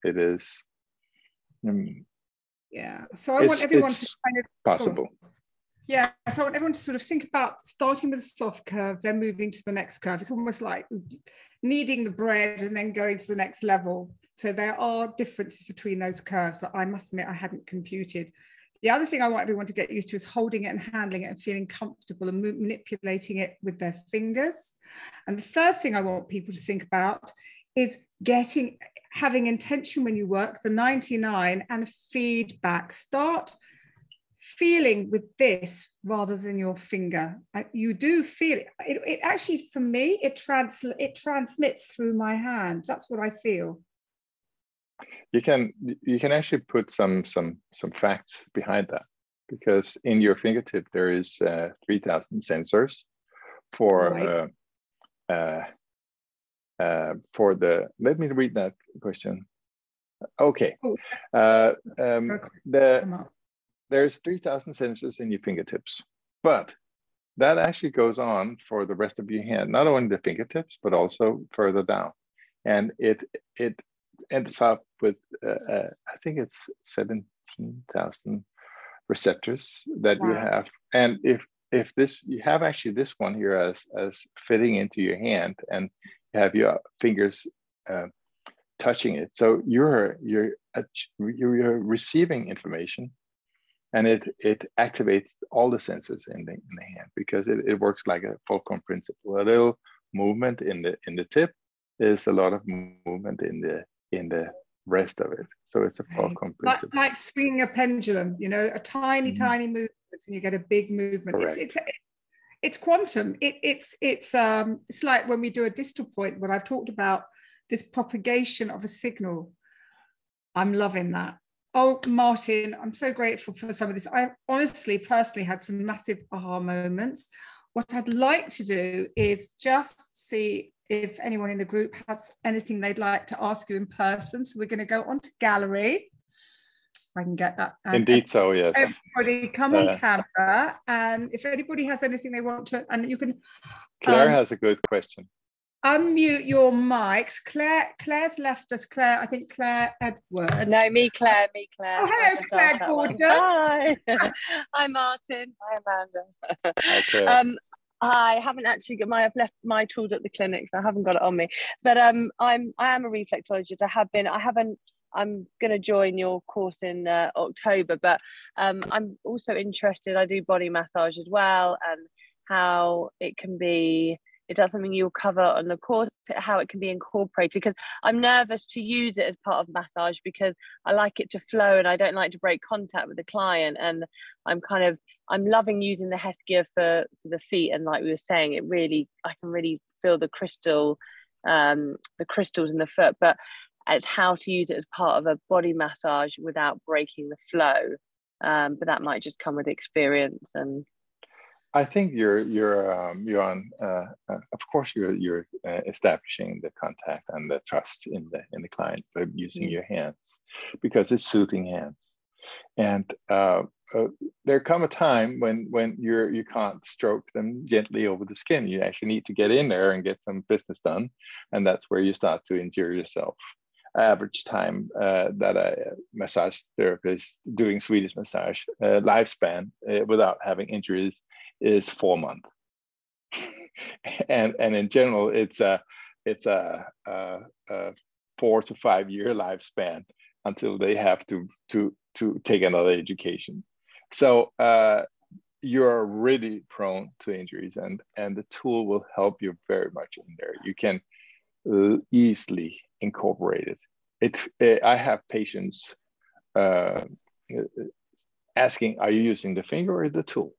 It is. So I want everyone to kind of possible. Yeah, so I want everyone to sort of think about starting with a soft curve, then moving to the next curve. It's almost like kneading the bread and then going to the next level. So there are differences between those curves that I must admit I hadn't computed. The other thing I want everyone to get used to is holding it and handling it and feeling comfortable and manipulating it with their fingers. And the third thing I want people to think about is having intention when you work, the 99, and feedback. Start feeling with this rather than your finger. You do feel it. It actually, for me, it transmits through my hand. That's what I feel. You can actually put some facts behind that. because in your fingertip there is 3,000 sensors for Right. for the. Let me read that question. Okay. Oh, There's 3,000 sensors in your fingertips, but that actually goes on for the rest of your hand, not only the fingertips, but also further down. And it ends up with, I think it's 17,000 receptors that you have. And if this, you have actually this one here as fitting into your hand, and you have your fingers touching it. So you're receiving information, and it activates all the sensors in the hand, because it works like a Fulcrum principle. A little movement in the tip is a lot of movement in the rest of it. So it's a Fulcrum principle. Like swinging a pendulum, you know, a tiny movement, and you get a big movement. It's quantum. It's like when we do a distal point, what I've talked about, this propagation of a signal. I'm loving that. Oh, Martin, I'm so grateful for some of this. I honestly, personally had some massive aha moments. What I'd like to do is just see if anyone in the group has anything they'd like to ask you in person. So we're going to go onto gallery. If I can get that. Indeed, so yes. Everybody come on camera, and if anybody has anything they want to, and you can. Claire has a good question. Unmute your mics. Claire's left us. Claire, I think Claire Edwards. No, me, Claire. Oh, hello, Claire, gorgeous. Hi. Hi, Martin. Hi, Amanda. Hi, Claire. I haven't actually I've left my tools at the clinic, so I haven't got it on me. But I am a reflexologist. I'm going to join your course in October, but I'm also interested. I do body massage as well, and how it can be. Is that something you'll cover on the course, how it can be incorporated? Because I'm nervous to use it as part of massage, because I like it to flow and I don't like to break contact with the client. And I'm loving using the Heskier for the feet. And like we were saying, I can really feel the crystals in the foot, but it's how to use it as part of a body massage without breaking the flow. But that might just come with experience. And I think you're on. Of course, you're establishing the contact and the trust in the client by using your hands, because it's soothing hands. And there come a time when you can't stroke them gently over the skin. You actually need to get in there and get some business done, and that's where you start to injure yourself. Average time that a massage therapist doing Swedish massage lifespan without having injuries is 4 months, and in general it's a 4 to 5 year lifespan until they have to take another education. So you're really prone to injuries, and the tool will help you very much in there. You can easily incorporate it. I have patients asking, "Are you using the finger or the tool?"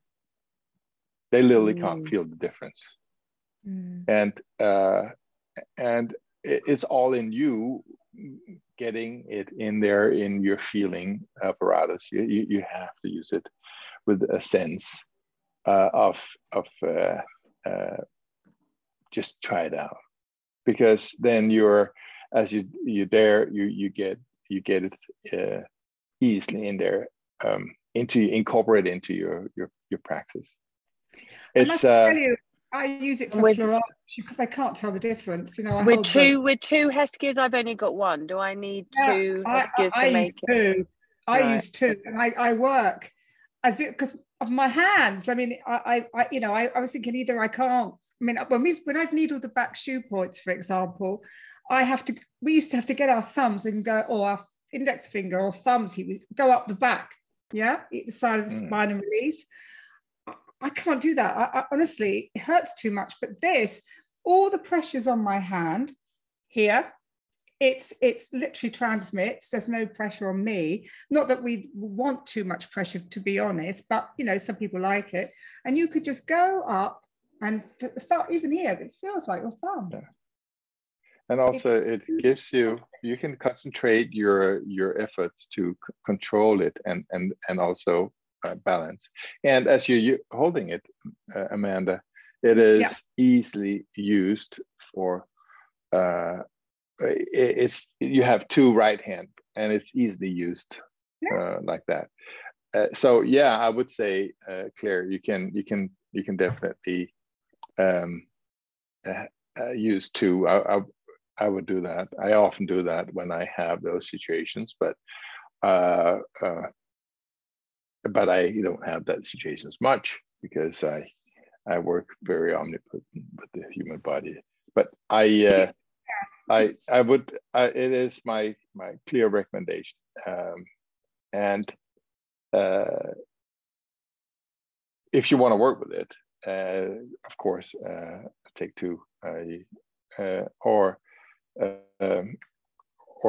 They literally can't feel the difference, and it's all in you getting it in there in your feeling apparatus. You have to use it with a sense of just try it out, because then as you get it easily in there, incorporate into your practice. I must tell you, I use it for fluoride. They can't tell the difference, you know. With two Heskiers, I've only got one. Do I need two Heskiers to make it? I use two, and I work as it because of my hands. I mean, I was thinking either I can't. I mean, when I've needled the back shoe points, for example, we used to have to get our thumbs and go, or our index finger or thumbs, he would go up the back, the side of the spine and release. I can't do that. I honestly, it hurts too much. But all the pressure's on my hand here. It's literally transmits. There's no pressure on me. Not that we want too much pressure, to be honest, but some people like it. And you could just go up and start even here. It feels like your thumb. Yeah. And also it gives you can concentrate your efforts to control it and also balance. And as you're holding it, Amanda, it is easily used for, you have two right hand, and it's easily used like that. So yeah, I would say, Claire, you can definitely use two. I would do that. I often do that when I have those situations, but I don't have that situations much because I work very omnipotent with the human body. But it is my clear recommendation. And if you want to work with it, of course, take two, or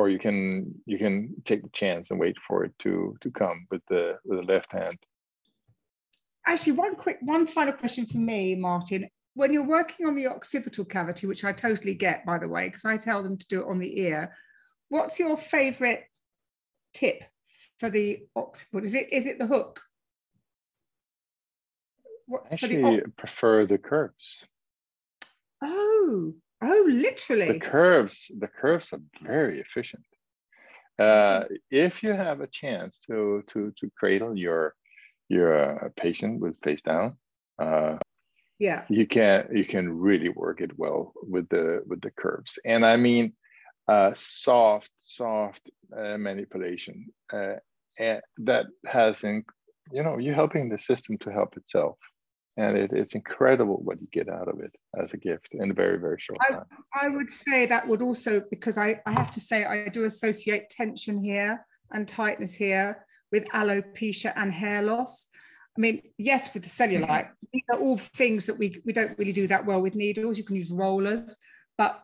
you can take the chance and wait for it to come with the left hand. Actually, one final question from me, Martin. When you're working on the occipital cavity, which I totally get, by the way, because I tell them to do it on the ear, what's your favorite tip for the occiput? Is it the hook? Actually, prefer the curves. Oh, literally. The curves are very efficient. If you have a chance to cradle your patient with face down, you can really work it well with the curves. And I mean soft manipulation, and that has you're helping the system to help itself. And it's incredible what you get out of it as a gift in a very, very short time. I would say that would also, because I have to say I do associate tension here and tightness here with alopecia and hair loss. I mean, yes, with the cellulite, these are all things that we don't really do that well with needles. You can use rollers, but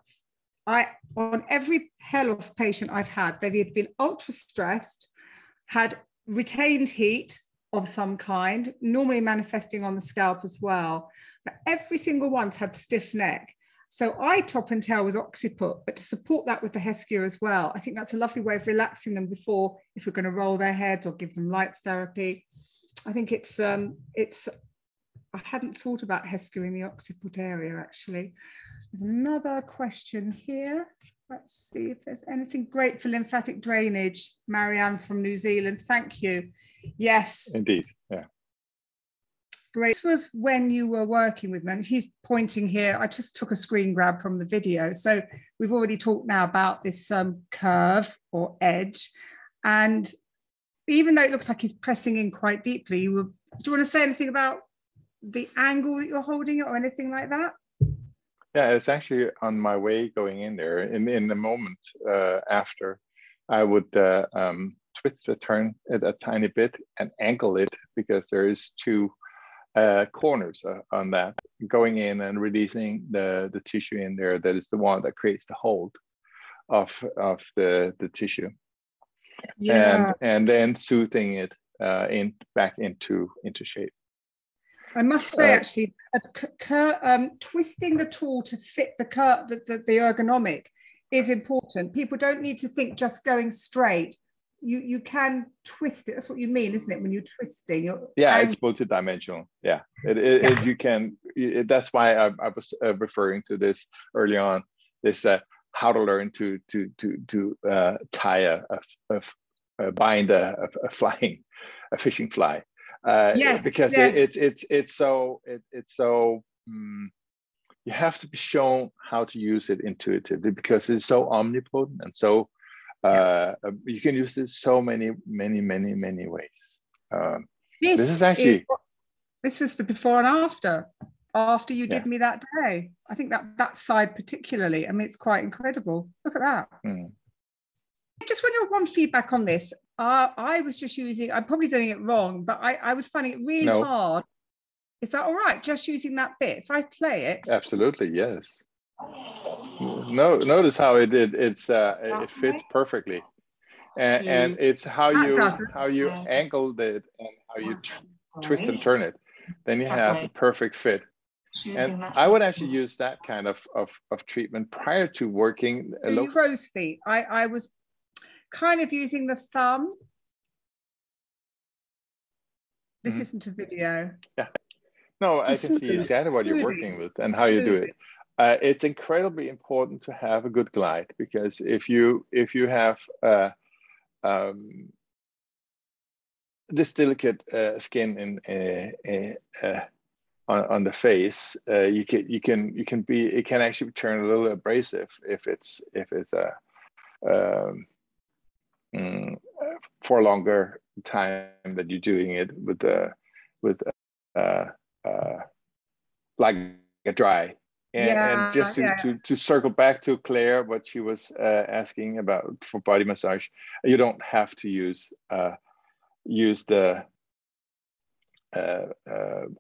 on every hair loss patient I've had, they've either been ultra stressed, had retained heat of some kind, normally manifesting on the scalp as well. But every single one's had stiff neck. So I top and tail with occiput, but to support that with the Heskier as well, I think that's a lovely way of relaxing them before, if we're going to roll their heads or give them light therapy. I think it's I hadn't thought about Heskier in the occiput area, actually. There's another question here. Let's see if there's anything. Great for lymphatic drainage, Marianne from New Zealand. Thank you. Yes. Indeed, yeah. Great. This was when you were working with men. He's pointing here. I just took a screen grab from the video. So we've already talked now about this curve or edge. And even though it looks like he's pressing in quite deeply, do you want to say anything about the angle that you're holding it or anything like that? Yeah, it's actually on my way going in there. In the moment after, I would twist the turn it a tiny bit and angle it, because there is two corners on that, going in and releasing the tissue in there. That is the one that creates the hold of the tissue. Yeah. And then soothing it back into shape. I must say, actually, twisting the tool to fit the ergonomic is important. People don't need to think just going straight. You can twist it. That's what you mean, isn't it? When you're twisting. It's multidimensional. Yeah, you can. That's why I was referring to this early on. This how to learn to tie bind a fishing fly. Because it's so you have to be shown how to use it intuitively, because it's so omnipotent, and so you can use it so many ways. This is actually this was the before and after you did me that day. I think that side particularly, I mean, it's quite incredible. Look at that. Just when you want feedback on this, I was just using, I'm probably doing it wrong, but I was finding it really hard. Is that all right? Just using that bit. If I play it. Absolutely, yes. No, notice how it did. It fits perfectly, and it's how you angled it and how you twist and turn it. Then you have the perfect fit. And I would actually use that kind of treatment prior to working. Crow's feet. I was kind of using the thumb. This isn't a video. Yeah. No, I can see exactly what you're working with and how you do it. It's incredibly important to have a good glide, because if you have this delicate skin in on the face, it can actually turn a little abrasive if it's for a longer time that you're doing it with like a dry. And just to circle back to Claire, what she was asking about for body massage, you don't have to use the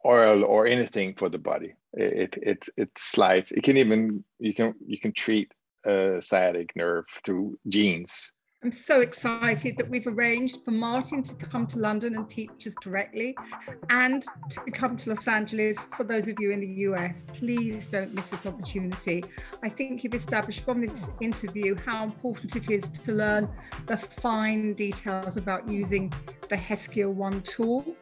oil or anything for the body. It slides. It can even you can treat sciatic nerve through jeans. I'm so excited that we've arranged for Martin to come to London and teach us directly, and to come to Los Angeles for those of you in the US. Please don't miss this opportunity. I think you've established from this interview how important it is to learn the fine details about using the Heskier One tool.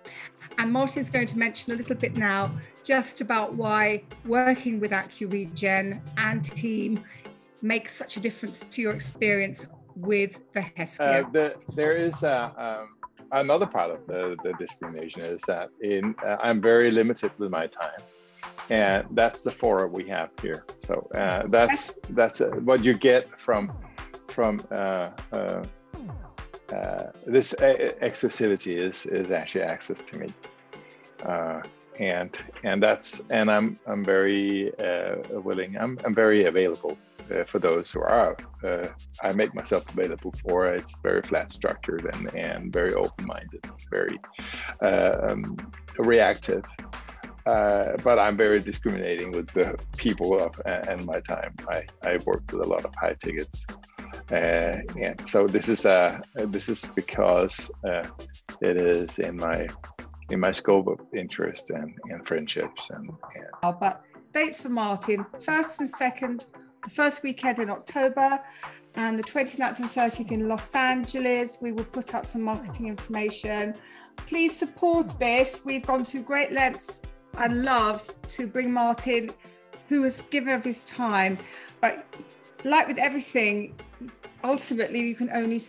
And Martin's going to mention a little bit now just about why working with Acuregen and team makes such a difference to your experience with the Heskier. There is another part of the discrimination is that I'm very limited with my time, and that's the fora we have here. So that's what you get from this exclusivity is actually access to me, and I'm very willing. I'm very available. For those who are out, I make myself available for. It's very flat structured and very open-minded, very reactive. But I'm very discriminating with the people and my time. I've worked with a lot of high tickets, and so this is because it is in my scope of interest and friendships and. But dates for Martin: 1st and 2nd. The first weekend in October, and the 29th and 30th in Los Angeles. We will put out some marketing information. Please support this. We've gone to great lengths and love to bring Martin, who has given of his time. But like with everything, ultimately you can only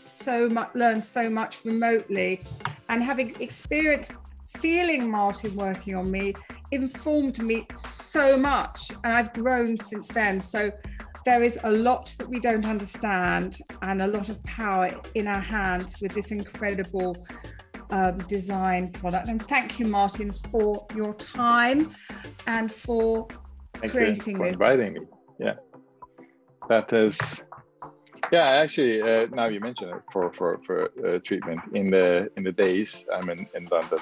learn so much remotely. And having experienced feeling Martin working on me informed me so much, and I've grown since then. So there is a lot that we don't understand, and a lot of power in our hands with this incredible design product. And thank you, Martin, for your time and for creating this. Inviting me. Yeah, that is. Yeah, actually, now you mention it for treatment in the days I'm in London.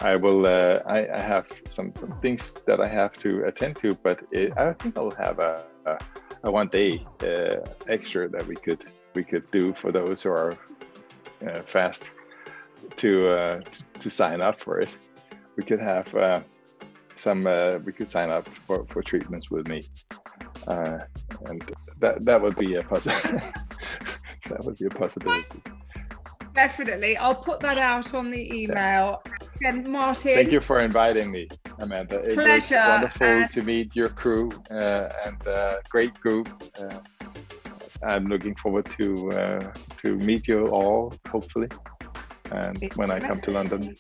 I will. I have some things that I have to attend to, but I think I'll have a 1 day extra that we could do for those who are fast to sign up for it. We could have we could sign up for treatments with me, and that would be a that would be a possibility. Definitely, I'll put that out on the email. And Martin, thank you for inviting me, Amanda. It pleasure. was wonderful to meet your crew and great group. I'm looking forward to meet you all, hopefully, and when I come to London.